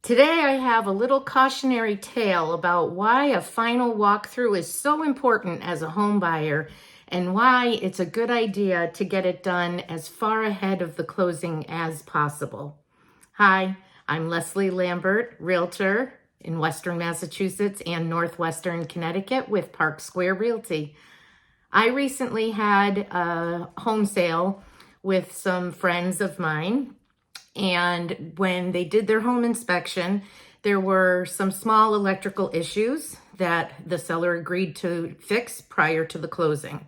Today I have a little cautionary tale about why a final walkthrough is so important as a home buyer and why it's a good idea to get it done as far ahead of the closing as possible. Hi, I'm Lesley Lambert, Realtor in Western Massachusetts and Northwestern Connecticut with Park Square Realty. I recently had a home sale with some friends of mine. And when they did their home inspection, there were some small electrical issues that the seller agreed to fix prior to the closing.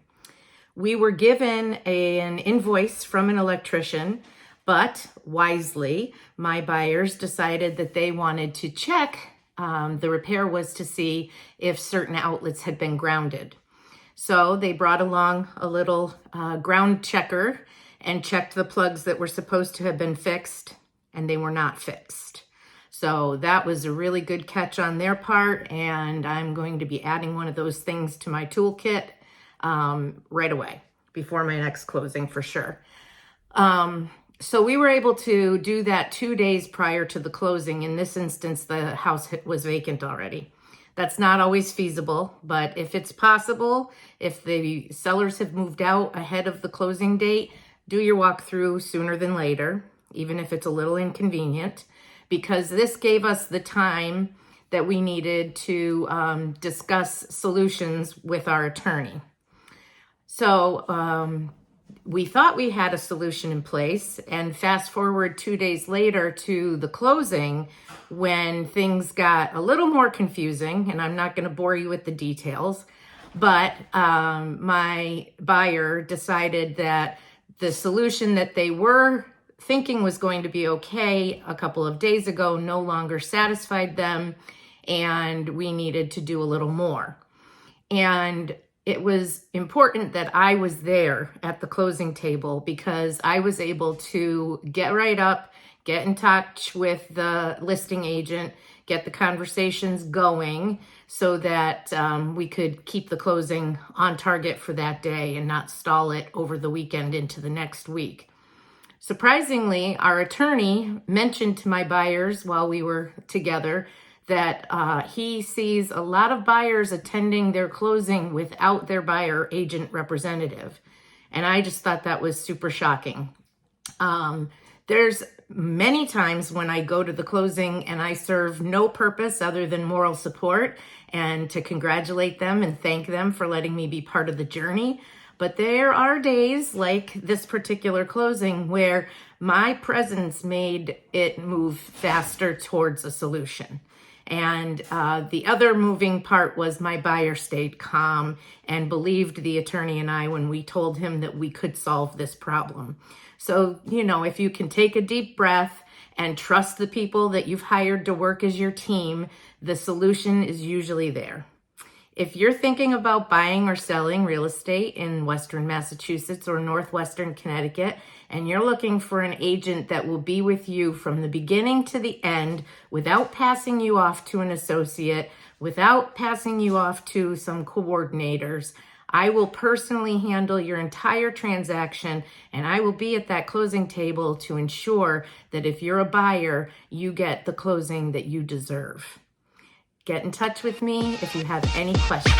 We were given an invoice from an electrician, but wisely, my buyers decided that they wanted to check. The repair was to see if certain outlets had been grounded. So they brought along a little ground checker and checked the plugs that were supposed to have been fixed, and they were not fixed. So that was a really good catch on their part, and I'm going to be adding one of those things to my toolkit right away before my next closing for sure. So we were able to do that 2 days prior to the closing. In this instance, the house was vacant already. That's not always feasible, but if it's possible, if the sellers have moved out ahead of the closing date, do your walkthrough sooner than later, even if it's a little inconvenient, because this gave us the time that we needed to discuss solutions with our attorney. So we thought we had a solution in place, and fast forward 2 days later to the closing when things got a little more confusing, and I'm not going to bore you with the details, but my buyer decided that the solution that they were thinking was going to be okay a couple of days ago no longer satisfied them, and we needed to do a little more. And it was important that I was there at the closing table because I was able to get right up, get in touch with the listing agent, get the conversations going so that we could keep the closing on target for that day and not stall it over the weekend into the next week. Surprisingly, our attorney mentioned to my buyers while we were together that he sees a lot of buyers attending their closing without their buyer agent representative. And I just thought that was super shocking. There's many times when I go to the closing and I serve no purpose other than moral support and to congratulate them and thank them for letting me be part of the journey. But there are days like this particular closing where my presence made it move faster towards a solution. And the other moving part was my buyer stayed calm and believed the attorney and I when we told him that we could solve this problem. So, if you can take a deep breath and trust the people that you've hired to work as your team, the solution is usually there. If you're thinking about buying or selling real estate in Western Massachusetts or Northwestern Connecticut, and you're looking for an agent that will be with you from the beginning to the end without passing you off to an associate, without passing you off to some coordinators, I will personally handle your entire transaction, and I will be at that closing table to ensure that if you're a buyer, you get the closing that you deserve. Get in touch with me if you have any questions.